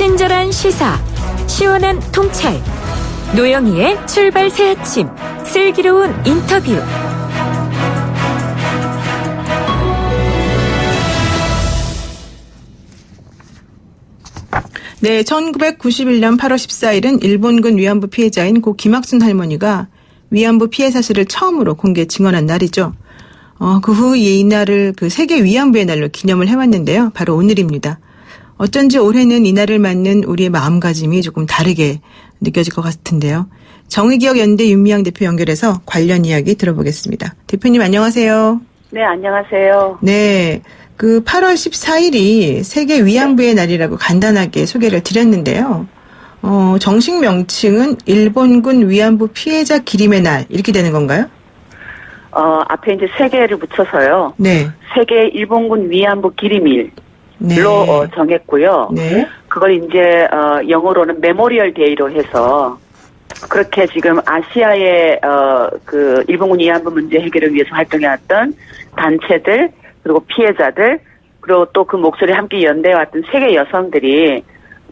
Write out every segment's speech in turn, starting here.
친절한 시사, 시원한 통찰, 노영희의 출발 새 아침, 슬기로운 인터뷰. 네, 1991년 8월 14일은 일본군 위안부 피해자인 고 김학순 할머니가 위안부 피해 사실을 처음으로 공개 증언한 날이죠. 그 후 이날을 세계 위안부의 날로 기념을 해왔는데요. 바로 오늘입니다. 어쩐지 올해는 이날을 맞는 우리의 마음가짐이 조금 다르게 느껴질 것 같은데요. 정의기억연대 윤미향 대표 연결해서 관련 이야기 들어보겠습니다. 대표님 안녕하세요. 네, 안녕하세요. 네, 8월 14일이 세계 위안부의 날이라고 간단하게 소개를 드렸는데요. 정식 명칭은 일본군 위안부 피해자 기림의 날 이렇게 되는 건가요? 앞에 이제 세계를 붙여서요. 네. 세계 일본군 위안부 기림일로 네. 정했고요. 네. 그걸 이제 영어로는 메모리얼 데이로 해서 그렇게 지금 아시아의 일본군 위안부 문제 해결을 위해서 활동해왔던 단체들 그리고 피해자들 그리고 또 그 목소리 함께 연대해왔던 세계 여성들이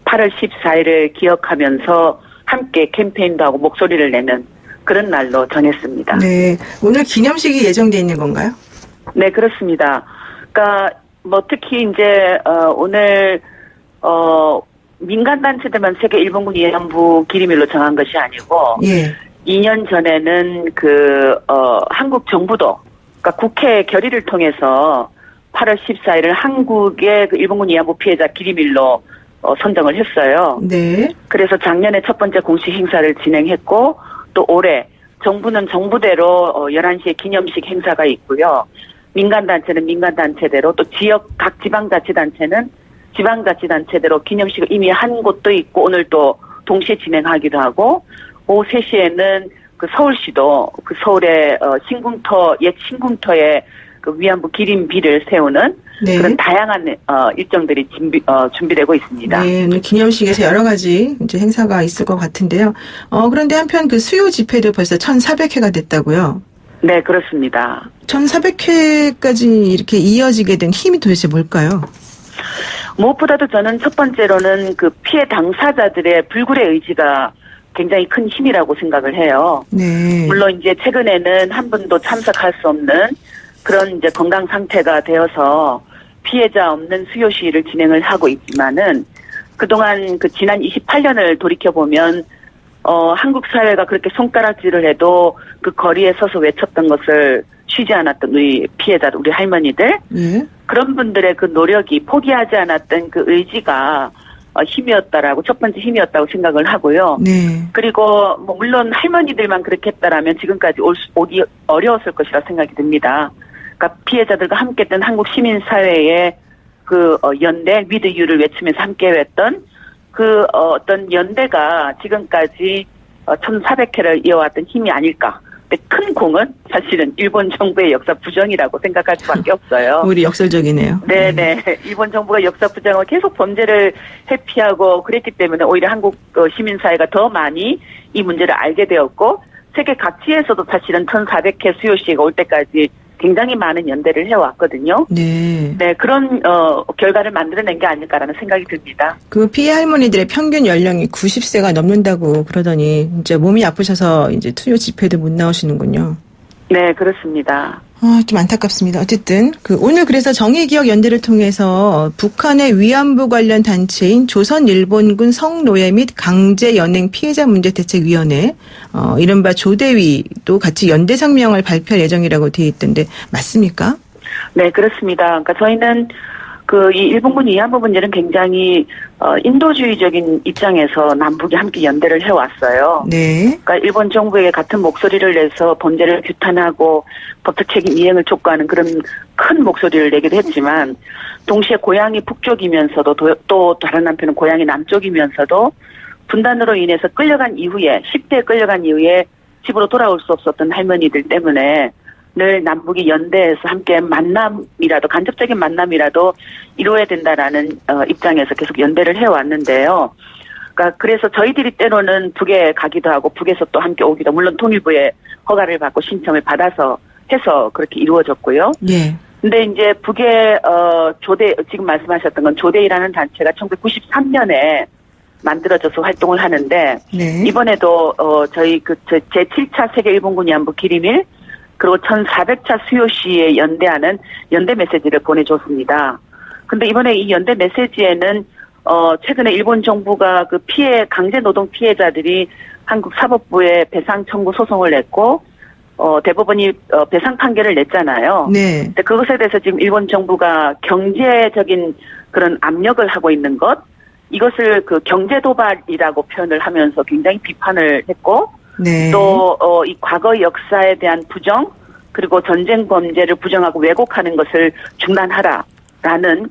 8월 14일을 기억하면서 함께 캠페인도 하고 목소리를 내는 그런 날로 정했습니다. 네, 오늘 기념식이 예정돼 있는 건가요? 네, 그렇습니다. 그러니까 특히 이제 오늘 민간 단체들만 세계 일본군 위안부 기림일로 정한 것이 아니고, 예. 2년 전에는 한국 정부도 그러니까 국회 결의를 통해서 8월 14일을 한국의 일본군 위안부 피해자 기림일로 선정을 했어요. 네. 그래서 작년에 첫 번째 공식 행사를 진행했고 또 올해 정부는 정부대로 11시에 기념식 행사가 있고요. 민간단체는 민간단체대로 또 각 지방자치단체는 지방자치단체대로 기념식을 이미 한 곳도 있고 오늘 또 동시에 진행하기도 하고 오후 3시에는 서울시도 서울의 옛 신궁터에 위안부 기림비를 세우는 네. 그런 다양한 일정들이 준비되고 있습니다. 네, 오늘 기념식에서 여러 가지 이제 행사가 있을 것 같은데요. 그런데 한편 수요 집회도 벌써 1,400회가 됐다고요? 네, 그렇습니다. 1,400회까지 이렇게 이어지게 된 힘이 도대체 뭘까요? 무엇보다도 저는 첫 번째로는 피해 당사자들의 불굴의 의지가 굉장히 큰 힘이라고 생각을 해요. 네. 물론 이제 최근에는 한 분도 참석할 수 없는 그런 이제 건강 상태가 되어서 피해자 없는 수요 시위를 진행을 하고 있지만은 그동안 지난 28년을 돌이켜보면 한국 사회가 그렇게 손가락질을 해도 그 거리에 서서 외쳤던 것을 쉬지 않았던 우리 피해자들, 우리 할머니들 그런 분들의 그 노력이 포기하지 않았던 그 의지가 힘이었다라고 첫 번째 힘이었다고 생각을 하고요. 네. 그리고 물론 할머니들만 그렇게 했다라면 지금까지 오기 어려웠을 것이라 생각이 듭니다. 그러니까 피해자들과 함께했던 한국 시민사회의 연대, 위드 유를 외치면서 함께했던 어떤 연대가 지금까지 1,400회를 이어왔던 힘이 아닐까. 근데 큰 공은 사실은 일본 정부의 역사 부정이라고 생각할 수밖에 없어요. 우리 역설적이네요. 네네. 일본 정부가 역사 부정하고 계속 범죄를 회피하고 그랬기 때문에 오히려 한국 시민사회가 더 많이 이 문제를 알게 되었고 세계 각지에서도 사실은 1,400회 수요시가 올 때까지 굉장히 많은 연대를 해왔거든요. 네. 네, 그런 결과를 만들어낸 게 아닐까라는 생각이 듭니다. 피해 할머니들의 평균 연령이 90세가 넘는다고 그러더니 이제 몸이 아프셔서 이제 투요 집회도 못 나오시는군요. 네, 그렇습니다. 좀 안타깝습니다. 어쨌든 오늘 그래서 정의기억연대를 통해서 북한의 위안부 관련 단체인 조선일본군 성노예 및 강제연행 피해자 문제대책위원회 이른바 조대위도 같이 연대 성명을 발표할 예정이라고 되어 있던데 맞습니까? 네, 그렇습니다. 그러니까 저희는 이 일본군 위안부 문제는 굉장히 인도주의적인 입장에서 남북이 함께 연대를 해왔어요. 네. 그러니까 일본 정부에게 같은 목소리를 내서 범죄를 규탄하고 법적 책임 이행을 촉구하는 그런 큰 목소리를 내기도 했지만 동시에 고향이 북쪽이면서도 또 다른 한편은 고향이 남쪽이면서도 분단으로 인해서 끌려간 이후에 10대에 끌려간 이후에 집으로 돌아올 수 없었던 할머니들 때문에 늘 남북이 연대해서 함께 만남이라도 간접적인 만남이라도 이루어야 된다라는 입장에서 계속 연대를 해왔는데요. 그러니까 그래서 저희들이 때로는 북에 가기도 하고 북에서 또 함께 오기도 물론 통일부의 허가를 받고 신청을 받아서 해서 그렇게 이루어졌고요. 네. 근데 이제 북의 지금 말씀하셨던 건 조대이라는 단체가 1993년에 만들어져서 활동을 하는데 네. 이번에도 저희 제7차 세계 일본군 위안부 기림일 그리고 1400차 수요 시에 연대하는 연대 메시지를 보내줬습니다. 근데 이번에 이 연대 메시지에는 최근에 일본 정부가 그 강제 노동 피해자들이 한국 사법부에 배상 청구 소송을 냈고 대법원이 배상 판결을 냈잖아요. 네. 근데 그것에 대해서 지금 일본 정부가 경제적인 그런 압력을 하고 있는 것, 이것을 그 경제 도발이라고 표현을 하면서 굉장히 비판을 했고, 네. 또 이 과거 역사에 대한 부정, 그리고 전쟁 범죄를 부정하고 왜곡하는 것을 중단하라라는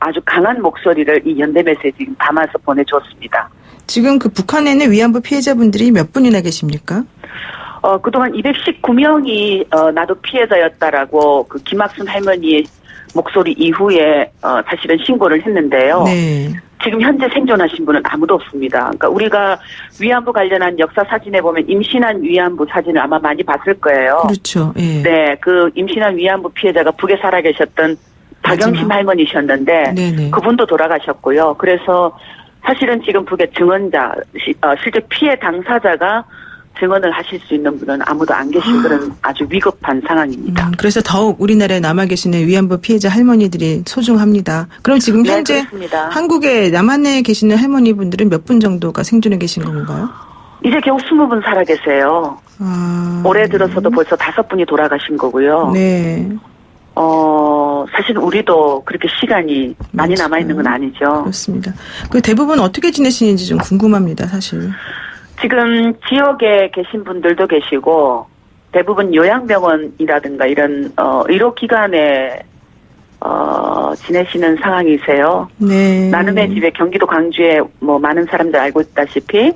아주 강한 목소리를 이 연대 메시지에 담아서 보내주었습니다. 지금 그 북한에는 위안부 피해자분들이 몇 분이나 계십니까? 그동안 219명이 나도 피해자였다라고 그 김학순 할머니의 목소리 이후에 사실은 신고를 했는데요. 네. 지금 현재 생존하신 분은 아무도 없습니다. 그러니까 우리가 위안부 관련한 역사 사진에 보면 임신한 위안부 사진을 아마 많이 봤을 거예요. 그렇죠. 예. 네, 그 임신한 위안부 피해자가 북에 살아계셨던 박영심 마지막. 할머니셨는데 네네. 그분도 돌아가셨고요. 그래서 사실은 지금 북의 증언자, 실제 피해 당사자가 증언을 하실 수 있는 분은 아무도 안 계신 그런 아주 위급한 상황입니다. 그래서 더욱 우리나라에 남아 계시는 위안부 피해자 할머니들이 소중합니다. 그럼 지금 네, 현재 그렇습니다. 한국에 남한에 계시는 할머니분들은 몇 분 정도가 생존해 계신 건가요? 이제 겨우 20분 살아 계세요. 올해 들어서도 벌써 5분이 돌아가신 거고요. 네. 사실 우리도 그렇게 시간이 많이 많죠. 남아있는 건 아니죠. 그렇습니다. 그 대부분 어떻게 지내시는지 좀 궁금합니다, 사실. 지금 지역에 계신 분들도 계시고 대부분 요양병원이라든가 이런 의료기관에 지내시는 상황이세요. 네. 나눔의 집에 경기도 광주에 뭐 많은 사람들 알고 있다시피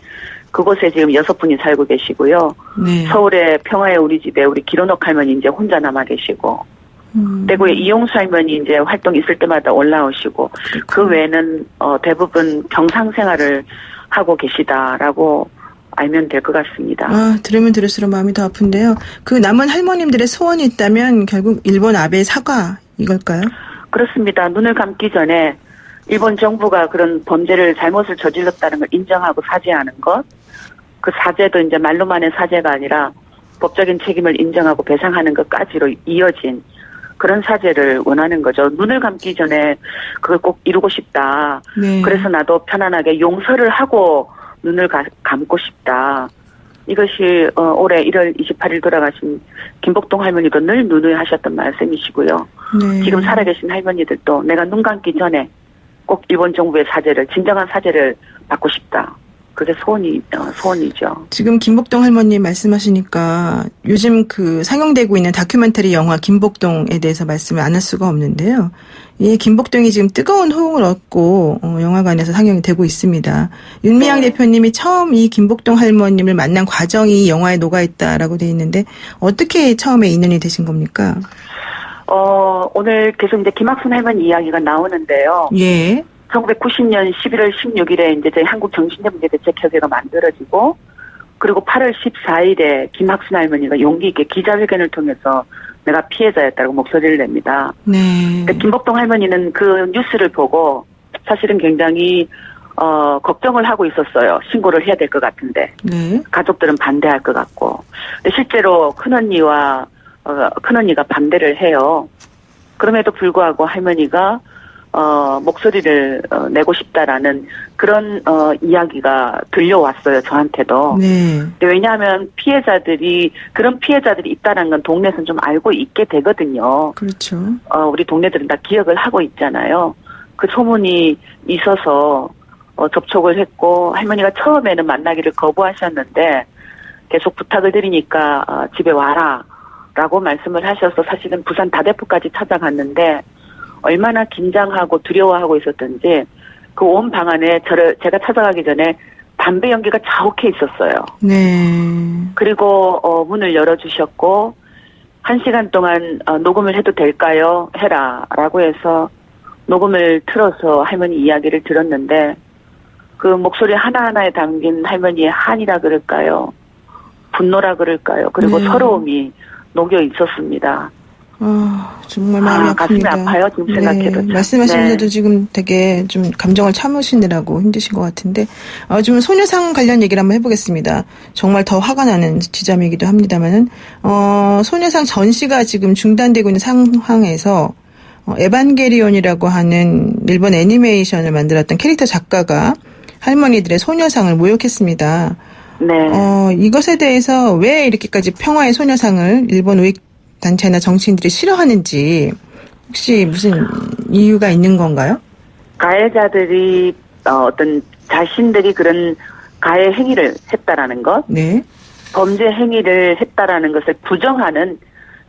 그곳에 지금 6분이 살고 계시고요. 네. 서울의 평화의 우리 집에 우리 기론옥 할머니 이제 혼자 남아 계시고 대구에 이용수 할머니 이제 활동 있을 때마다 올라오시고 그 외에는 대부분 병상 생활을 하고 계시다라고 알면 될 것 같습니다. 들으면 들을수록 마음이 더 아픈데요. 그 남은 할머님들의 소원이 있다면 결국 일본 아베의 사과 이걸까요? 그렇습니다. 눈을 감기 전에 일본 정부가 그런 범죄를 잘못을 저질렀다는 걸 인정하고 사죄하는 것, 그 사죄도 이제 말로만의 사죄가 아니라 법적인 책임을 인정하고 배상하는 것까지로 이어진 그런 사죄를 원하는 거죠. 눈을 감기 전에 그걸 꼭 이루고 싶다. 네. 그래서 나도 편안하게 용서를 하고 눈을 감고 싶다. 이것이 올해 1월 28일 돌아가신 김복동 할머니도 늘 누누이하셨던 말씀이시고요. 네. 지금 살아계신 할머니들도 내가 눈 감기 전에 꼭 일본 정부의 사죄를, 진정한 사죄를 받고 싶다. 그게 소원이죠. 지금 김복동 할머니 말씀하시니까 요즘 그 상영되고 있는 다큐멘터리 영화 김복동에 대해서 말씀을 안 할 수가 없는데요. 이 김복동이 지금 뜨거운 호응을 얻고 영화관에서 상영이 되고 있습니다. 윤미향 네. 대표님이 처음 이 김복동 할머님을 만난 과정이 영화에 녹아있다라고 돼 있는데 어떻게 처음에 인연이 되신 겁니까? 오늘 계속 이제 김학순 할머니 이야기가 나오는데요. 예. 1990년 11월 16일에 이제 저희 한국정신대문제대책협의회가 만들어지고, 그리고 8월 14일에 김학순 할머니가 용기 있게 기자회견을 통해서 내가 피해자였다고 목소리를 냅니다. 네. 근데 김복동 할머니는 그 뉴스를 보고 사실은 굉장히 걱정을 하고 있었어요. 신고를 해야 될 것 같은데. 네. 가족들은 반대할 것 같고. 근데 실제로 큰언니가 반대를 해요. 그럼에도 불구하고 할머니가 목소리를 내고 싶다라는 그런 이야기가 들려왔어요, 저한테도. 네. 근데 왜냐하면 그런 피해자들이 있다는 건 동네에서는 좀 알고 있게 되거든요. 그렇죠. 우리 동네들은 다 기억을 하고 있잖아요. 그 소문이 있어서 접촉을 했고, 할머니가 처음에는 만나기를 거부하셨는데 계속 부탁을 드리니까 집에 와라 라고 말씀을 하셔서 사실은 부산 다대포까지 찾아갔는데 얼마나 긴장하고 두려워하고 있었던지 그 온 방 안에 제가 찾아가기 전에 담배 연기가 자욱해 있었어요. 네. 그리고 문을 열어주셨고 1시간 동안 녹음을 해도 될까요? 해라 라고 해서 녹음을 틀어서 할머니 이야기를 들었는데 그 목소리 하나하나에 담긴 할머니의 한이라 그럴까요? 분노라 그럴까요? 그리고 네. 서러움이 녹여 있었습니다. 정말 마음이 가슴이 아픕니다. 아파요, 지금 생각해도. 말씀하시면서도 지금 되게 좀 감정을 참으시느라고 힘드신 것 같은데, 좀 소녀상 관련 얘기를 한번 해보겠습니다. 정말 더 화가 나는 지점이기도 합니다만은, 소녀상 전시가 지금 중단되고 있는 상황에서, 에반게리온이라고 하는 일본 애니메이션을 만들었던 캐릭터 작가가 할머니들의 소녀상을 모욕했습니다. 네. 이것에 대해서 왜 이렇게까지 평화의 소녀상을 일본 우익단체나 정치인들이 싫어하는지 혹시 무슨 이유가 있는 건가요? 가해자들이 어떤 자신들이 그런 가해 행위를 했다라는 것, 네. 범죄 행위를 했다라는 것을 부정하는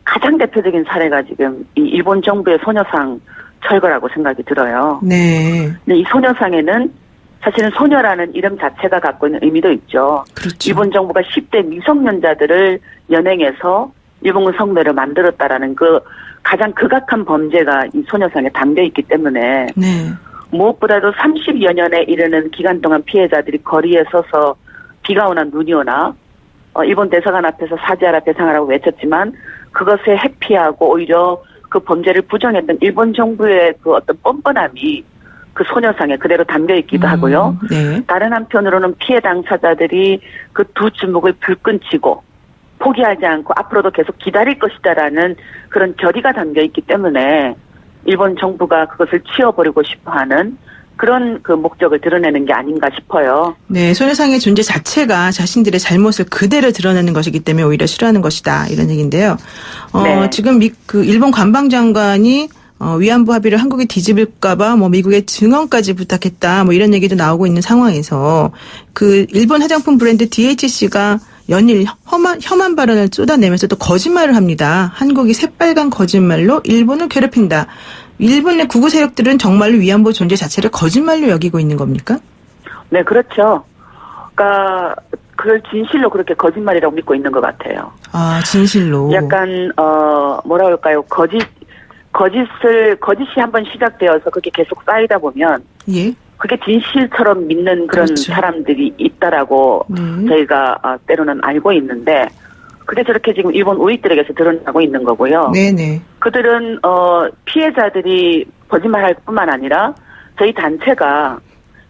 가장 대표적인 사례가 지금 이 일본 정부의 소녀상 철거라고 생각이 들어요. 네. 근데 이 소녀상에는 사실은 소녀라는 이름 자체가 갖고 있는 의미도 있죠. 그렇죠. 일본 정부가 10대 미성년자들을 연행해서 일본군 성매를 만들었다라는 그 가장 극악한 범죄가 이 소녀상에 담겨 있기 때문에 네. 무엇보다도 30여 년에 이르는 기간 동안 피해자들이 거리에 서서 비가 오나 눈이 오나 일본 대사관 앞에서 사죄하라 배상하라고 외쳤지만 그것에 회피하고 오히려 그 범죄를 부정했던 일본 정부의 그 어떤 뻔뻔함이 그 소녀상에 그대로 담겨 있기도 하고요. 네. 다른 한편으로는 피해 당사자들이 그 두 주먹을 불끈 쥐고 포기하지 않고 앞으로도 계속 기다릴 것이다라는 그런 결의가 담겨 있기 때문에 일본 정부가 그것을 치워버리고 싶어하는 그런 그 목적을 드러내는 게 아닌가 싶어요. 네, 소녀상의 존재 자체가 자신들의 잘못을 그대로 드러내는 것이기 때문에 오히려 싫어하는 것이다 이런 얘기인데요. 네. 지금 그 일본 관방장관이 위안부 합의를 한국이 뒤집을까봐 미국의 증언까지 부탁했다 이런 얘기도 나오고 있는 상황에서 그 일본 화장품 브랜드 DHC가 연일 혐한 발언을 쏟아내면서 또 거짓말을 합니다. 한국이 새빨간 거짓말로 일본을 괴롭힌다. 일본의 구구 세력들은 정말로 위안부 존재 자체를 거짓말로 여기고 있는 겁니까? 네, 그렇죠. 그러니까 그걸 진실로 그렇게 거짓말이라고 믿고 있는 것 같아요. 아, 진실로. 약간 뭐라 할까요? 거짓이 한번 시작되어서 그게 계속 쌓이다 보면 예. 그게 진실처럼 믿는 그런 그렇죠. 사람들이 있다라고 저희가 때로는 알고 있는데 그게 저렇게 지금 일본 우익들에게서 드러나고 있는 거고요. 네네. 그들은 피해자들이 거짓말할 뿐만 아니라 저희 단체가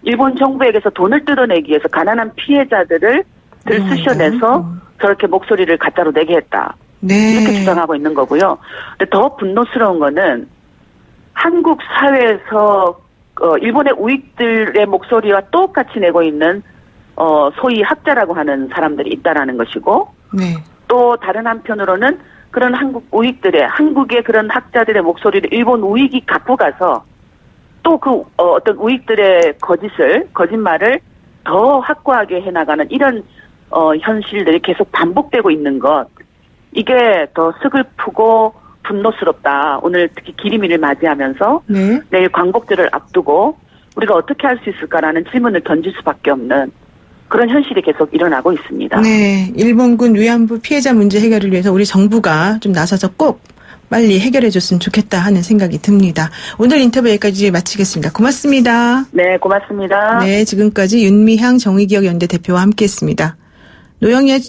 일본 정부에게서 돈을 뜯어내기 위해서 가난한 피해자들을 들쑤셔내서 저렇게 목소리를 가짜로 내게 했다. 네. 이렇게 주장하고 있는 거고요. 근데 더 분노스러운 거는 한국 사회에서 일본의 우익들의 목소리와 똑같이 내고 있는 소위 학자라고 하는 사람들이 있다라는 것이고 네. 또 다른 한편으로는 그런 한국의 그런 학자들의 목소리를 일본 우익이 갖고 가서 또 그 어떤 우익들의 거짓말을 더 확고하게 해나가는 이런 현실들이 계속 반복되고 있는 것. 이게 더 스글프고 분노스럽다. 오늘 특히 기리미를 맞이하면서 네. 내일 광복절을 앞두고 우리가 어떻게 할 수 있을까라는 질문을 던질 수밖에 없는 그런 현실이 계속 일어나고 있습니다. 네. 일본군 위안부 피해자 문제 해결을 위해서 우리 정부가 좀 나서서 꼭 빨리 해결해 줬으면 좋겠다 하는 생각이 듭니다. 오늘 인터뷰 여기까지 마치겠습니다. 고맙습니다. 네, 고맙습니다. 네, 지금까지 윤미향 정의기억연대 대표와 함께했습니다. 노영희의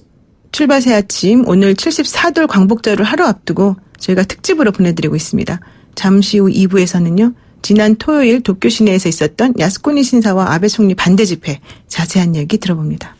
출발 새 아침, 오늘 74돌 광복절을 하루 앞두고 저희가 특집으로 보내드리고 있습니다. 잠시 후 2부에서는요. 지난 토요일 도쿄 시내에서 있었던 야스쿠니 신사와 아베 총리 반대 집회 자세한 얘기 들어봅니다.